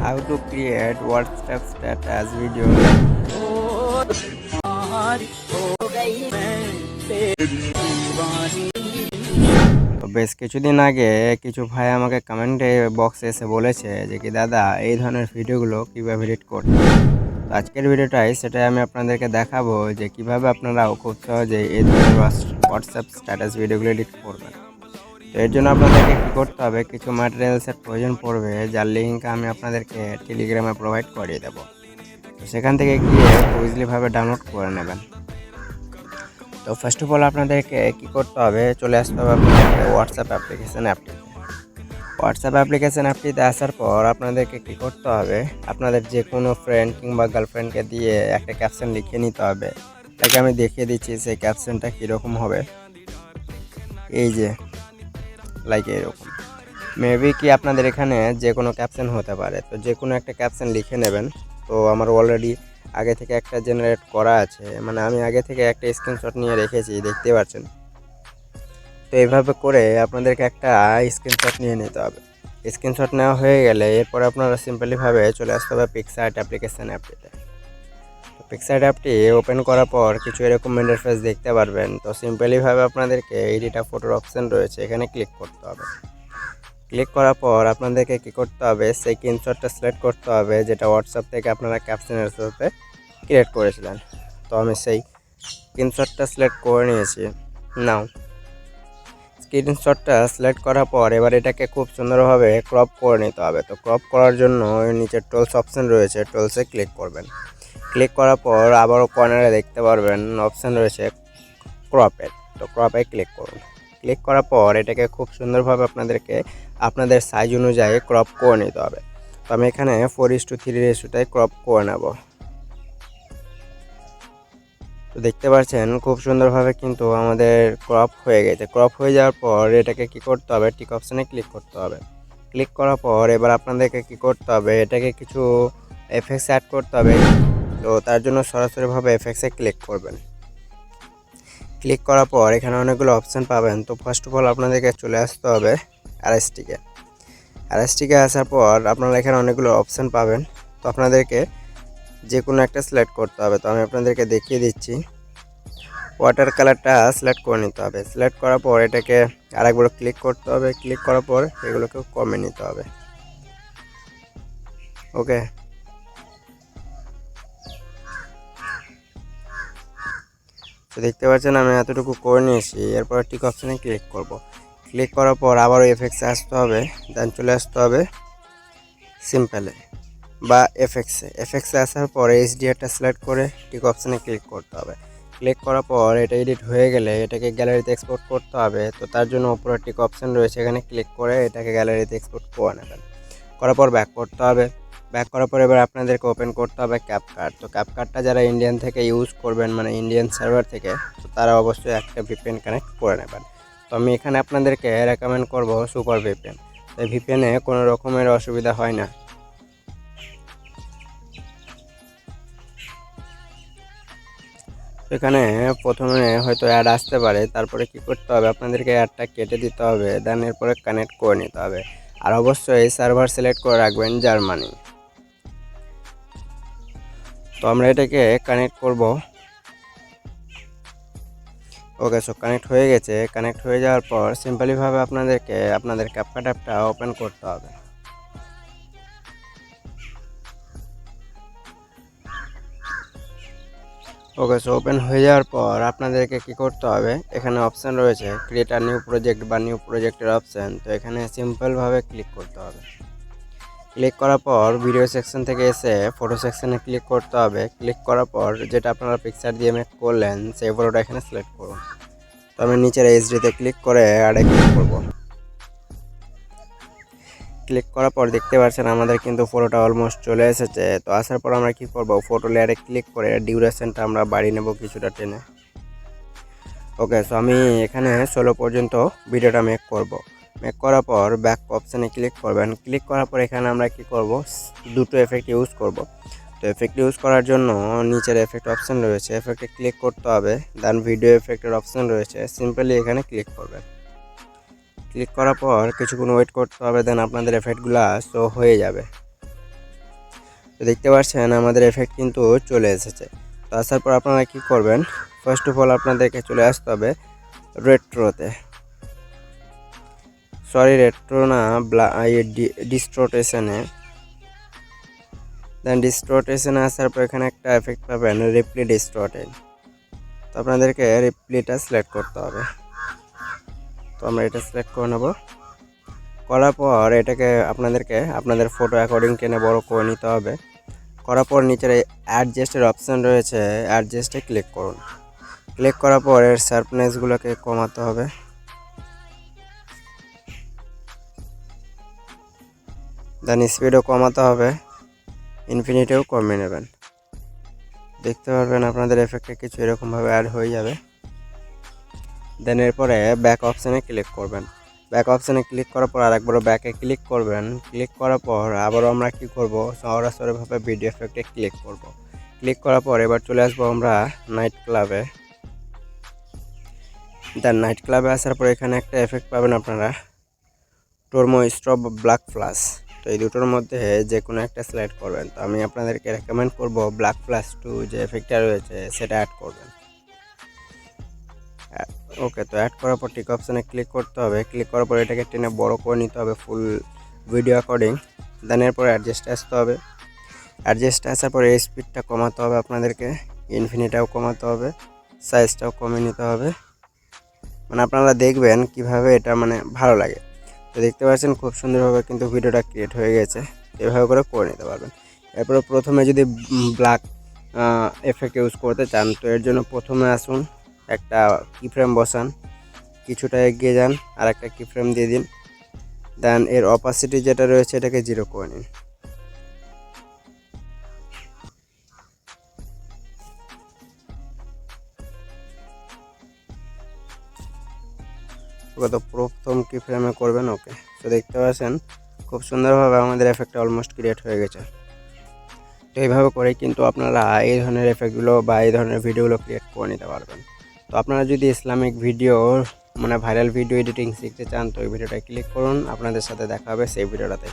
how to create WhatsApp status video তো বেশ কিছুদিন আগে কিছু ভাই আমাকে কমেন্টে বক্সে এসে বলেছে যে কি দাদা এই ধরনের ভিডিওগুলো কীভাবে এডিট করতে। তো আজকের ভিডিওটাই সেটাই আমি আপনাদেরকে দেখাবো যে কিভাবে আপনারাও খুব সহজে এই ধরনের হোয়াটসঅ্যাপ স্ট্যাটাস ভিডিওগুলো এডিট করবেন। তো এর জন্য আপনাদেরকে কী করতে হবে, কিছু ম্যাটেরিয়ালসের প্রয়োজন পড়বে, যার লিঙ্ক আমি আপনাদেরকে টেলিগ্রামে প্রোভাইড করিয়ে দেবো। তো সেখান থেকে গিয়ে খুব ইজিলিভাবে ডাউনলোড করে নেবেন। তো ফার্স্ট অফ অল আপনাদেরকে কী করতে হবে, চলে আসতে হবে আপনাদেরকে হোয়াটসঅ্যাপ অ্যাপ্লিকেশান অ্যাপটিতে আসার পর আপনাদেরকে কী করতে হবে, আপনাদের যে কোনো ফ্রেন্ড কিংবা গার্লফ্রেন্ডকে দিয়ে একটা ক্যাপশন লিখে নিতে হবে। তাকে আমি দেখিয়ে দিচ্ছি সেই ক্যাপশনটা কীরকম হবে। এই যে লাইক এরকম মেবি কি আপনাদের এখানে যে কোনো ক্যাপশন হতে পারে, তো যে কোনো একটা ক্যাপশন লিখে নেবেন। তো আমার অলরেডি আগে থেকে একটা জেনারেট করা আছে, মানে আমি আগে থেকে একটা স্ক্রিনশট নিয়ে রেখেছি, দেখতে পাচ্ছেন। তো এইভাবে করে আপনাদেরকে একটা স্ক্রিনশট নিয়ে নিতে হবে। স্ক্রিনশট নেওয়া হয়ে গেলে এরপর আপনারা সিম্পলিভাবে চলে আসতে হবে পিক্সআর্ট অ্যাপ্লিকেশান অ্যাপটিতে। পিক্সআর্ট অ্যাপটি ওপেন করার পর কিছু এরকম ইন্টারফেস দেখতে পারবেন। তো সিম্পলিভাবে আপনাদেরকে এডিট আ ফটোর অপশান রয়েছে, এখানে ক্লিক করতে হবে। ক্লিক করার পর আপনাদেরকে কী করতে হবে, সেই স্ক্রিনশটটা সিলেক্ট করতে হবে যেটা হোয়াটসঅ্যাপ থেকে আপনারা ক্যাপশনের সাথে ক্রিয়েট করেছিলেন। তো আমি সেই স্ক্রিনশটটা সিলেক্ট করে নিয়েছি। নাও স্ক্রিনশটটা সিলেক্ট করার পর এবার এটাকে খুব সুন্দরভাবে ক্রপ করে নিতে হবে। তো ক্রপ করার জন্য নিচে টুলস অপশান রয়েছে, টুলসে ক্লিক করবেন। ক্লিক করার পর আবারও কর্নারে দেখতে পারবেন অপশান রয়েছে ক্রপের, তো ক্রপে ক্লিক করুন। ক্লিক করার পর এটাকে খুব সুন্দরভাবে আপনাদের সাইজ অনুযায়ী ক্রপ করে নিতে হবে। তো আমি এখানে 4:3 রেশিওটাই ক্রপ করে নেব। তো দেখতে পাচ্ছেন খুব সুন্দরভাবে কিন্তু আমাদের ক্রপ হয়ে গেছে। ক্রপ হয়ে যাওয়ার পর এটাকে কি করতে হবে, টিক অপশানে ক্লিক করতে হবে। ক্লিক করার পর এবার আপনাদেরকে কি করতে হবে, এটাকে কিছু এফেক্টস অ্যাড করতে হবে। তো তার জন্য সরাসরিভাবে এফেক্টসে ক্লিক করবেন। ক্লিক করার পর এখানে অনেকগুলো অপশান পাবেন। তো ফার্স্ট অফ অল আপনাদেরকে চলে আসতে হবে আরএসটিকে আসার পর আপনারা এখানে অনেকগুলো অপশান পাবেন। তো আপনাদেরকে যে কোনো একটা সিলেক্ট করতে হবে। তো আমি আপনাদেরকে দেখিয়ে দিচ্ছি, ওয়াটার কালারটা সিলেক্ট করে নিতে হবে। সিলেক্ট করার পর এটাকে আরেকবার ক্লিক করতে হবে। ক্লিক করার পর এগুলোকে কমে নিতে হবে। ওকে, তো দেখতে পাচ্ছেন আমি এতটুকু করে নিয়েছি। এরপর টিক অপশানে ক্লিক করব। ক্লিক করার পর আবারও এফেক্টসে আসতে হবে, দেন চলে আসতে হবে সিম্পলে বা এফেক্টসে আসার পর এইচডিআরটা সিলেক্ট করে টিক অপশানে ক্লিক করতে হবে। ক্লিক করার পর এটা এডিট হয়ে গেলে এটাকে গ্যালারিতে এক্সপোর্ট করতে হবে। তো তার জন্য উপরে টিক অপশান রয়েছে, এখানে ক্লিক করে এটাকে গ্যালারিতে এক্সপোর্ট করে নেবেন। করার পর ব্যাক করতে হবে। ব্যাক করার পর এবার আপনাদেরকে ওপেন করতে হবে ক্যাপকাট। তো ক্যাপকাটটা যারা ইন্ডিয়ান থেকে ইউজ করবেন, মানে ইন্ডিয়ান সার্ভার থেকে, তো তারা অবশ্যই একটা ভিপিএন কানেক্ট করে নেবেন। তো আমি এখানে আপনাদেরকে রেকমেন্ড করব সুপার ভিপিএন। এই ভিপিএনে কোনো রকমের অসুবিধা হয় না। এখানে প্রথমে হয়তো অ্যাড আসতে পারে, তারপরে কি করতে হবে, আপনাদেরকে অ্যাডটা কেটে দিতে হবে, দেন এরপরে কানেক্ট করে নিতে হবে। আর অবশ্যই সার্ভার সিলেক্ট করে রাখবেন জার্মানি। তো আমরা এটাকে কানেক্ট করব। ওকে, সো কানেক্ট হয়ে গেছে। কানেক্ট হয়ে যাওয়ার পর সিম্পলিভাবে আপনাদেরকে আপনাদের ক্যাপকাট অ্যাপটা ওপেন করতে হবে। ওকে, সো ওপেন হয়ে যাওয়ার পর আপনাদেরকে কি করতে হবে, এখানে অপশান রয়েছে ক্রিয়েট আ নিউ প্রজেক্ট বা নিউ প্রজেক্টের অপশান। তো এখানে সিম্পলভাবে ক্লিক করতে হবে। ক্লিক করার পর ভিডিও সেকশন থেকে এসে ফটো সেকশনে ক্লিক করতে হবে। ক্লিক করার পর যেটা আপনারা পিকচার দিয়ে মেক করলেন সেই ফটোটা এখানে সিলেক্ট করুন। তো আমি নিচের এইচডিতে ক্লিক করে অ্যাডে ক্লিক করব। ক্লিক করার পর দেখতে পাচ্ছেন আমাদের কিন্তু ফটোটা অলমোস্ট চলে এসেছে। তো আসার পর আমরা কি করব, ফটো লেয়ারে ক্লিক করে ডিউরেশনটা আমরা বাড়িয়ে নেব কিছুটা টেনে। ওকে, সো আমি এখানে 16 পর্যন্ত ভিডিওটা মেক করব। মেক করার পর ব্যাক অপশানে ক্লিক করবেন। ক্লিক করার পর এখানে আমরা কি করব, দুটো এফেক্ট ইউজ করব। তো এফেক্ট ইউজ করার জন্য নিচের এফেক্ট অপশান রয়েছে, এফেক্টে ক্লিক করতে হবে, দেন ভিডিও এফেক্টের অপশান রয়েছে, সিম্পলি এখানে ক্লিক করবেন। ক্লিক করার পর কিছুক্ষণ ওয়েট করতে হবে, দেন আপনাদের এফেক্টগুলো শো হয়ে যাবে। তো দেখতে পাচ্ছেন আমাদের এফেক্ট কিন্তু চলে এসেছে। তো আসার পর আপনারা কি করবেন, ফার্স্ট অফ অল আপনাদেরকে চলে আসতে হবে রেট্রোতে, সরি রেট্রো না, ডিস্ট্রোটেশনে। দেন ডিস্ট্রোটেশনে আসার পর এখানে একটা এফেক্ট পাবেন রিপ্লি ডিস্ট্রটেড। তো আপনাদেরকে রিপ্লিটা সিলেক্ট করতে হবে। তো আমরা এটা সিলেক্ট করে নেব। করার পর এটাকে আপনাদেরকে আপনাদের ফটো অ্যাকর্ডিং টেনে বড় করে নিতে হবে। করার পর নিচের অ্যাডজাস্টের অপশান রয়েছে, অ্যাডজাস্টে ক্লিক করুন। ক্লিক করার পর এর শার্পনেসগুলোকে কমাতে হবে। দেন স্পিডও কমাতে হবে, ইনফিনিটিও কমিয়ে নেবেন। দেখতে পারবেন আপনাদের এফেক্টে কিছু এরকমভাবে অ্যাড হয়ে যাবে। দেন এরপরে ব্যাক অপশানে ক্লিক করবেন। ব্যাক অপশানে ক্লিক করার পর আরেকবারও ব্যাকে ক্লিক করবেন। ক্লিক করার পর আবারও আমরা কি করব, সরাসরিভাবে ভিডিও এফেক্টে ক্লিক করব। ক্লিক করার পর এবার চলে আসবো আমরা নাইট ক্লাবে। দেন নাইট ক্লাবে আসার পর এখানে একটা এফেক্ট পাবেন আপনারা, টর্মো স্ট্রব ব্ল্যাক ফ্লাশ। তো এই দুটোর মধ্যে যে কোনো একটা সিলেক্ট করবেন। তো আমি আপনাদেরকে রেকমেন্ড করব ব্ল্যাক ফ্লাশ 2 যে এফেক্টটা রয়েছে সেটা অ্যাড করবেন। ওকে, তো অ্যাড করার পর টিক অপশানে ক্লিক করতে হবে। ক্লিক করার পর এটাকে টেনে বড় করে নিতে হবে ফুল ভিডিও অ্যাকর্ডিং। দেন এরপর অ্যাডজাস্টে আসতে হবে। অ্যাডজাস্টে আসার পর এই স্পিডটা কমাতে হবে আপনাদেরকে, ইনফিনিটাও কমাতে হবে, সাইজটাও কমিয়ে নিতে হবে। মানে আপনারা দেখবেন কিভাবে এটা মানে ভালো লাগে। তো দেখতে পাচ্ছেন খুব সুন্দরভাবে কিন্তু ভিডিওটা ক্রিয়েট হয়ে গেছে। এভাবে করে নিতে পারবেন। এরপরে প্রথমে যদি ব্ল্যাক এফেক্ট ইউজ করতে চান, তো এর জন্য প্রথমে আসুন, একটা কিফ্রেম বসান, কিছুটা এগিয়ে যান, আর একটা কিফ্রেম দিয়ে দিন। দেন এর অপাসিটি যেটা রয়েছে এটাকে 0 করে নিন। ওকে, তো প্রথম কিফ্রেমে করবেন। ওকে, তো দেখতে পাচ্ছেন খুব সুন্দরভাবে আমাদের এফেক্টটা অলমোস্ট ক্রিয়েট হয়ে গেছে। তো এইভাবে করেই কিন্তু আপনারা এই ধরনের এফেক্টগুলো বা এই ধরনের ভিডিওগুলো ক্রিয়েট করে নিতে পারবেন। তো আপনারা যদি ইসলামিক ভিডিও মানে ভাইরাল ভিডিও এডিটিং শিখতে চান, তো এই ভিডিওটা ক্লিক করুন। আপনাদের সাথে দেখা হবে সেই ভিডিওটাতে।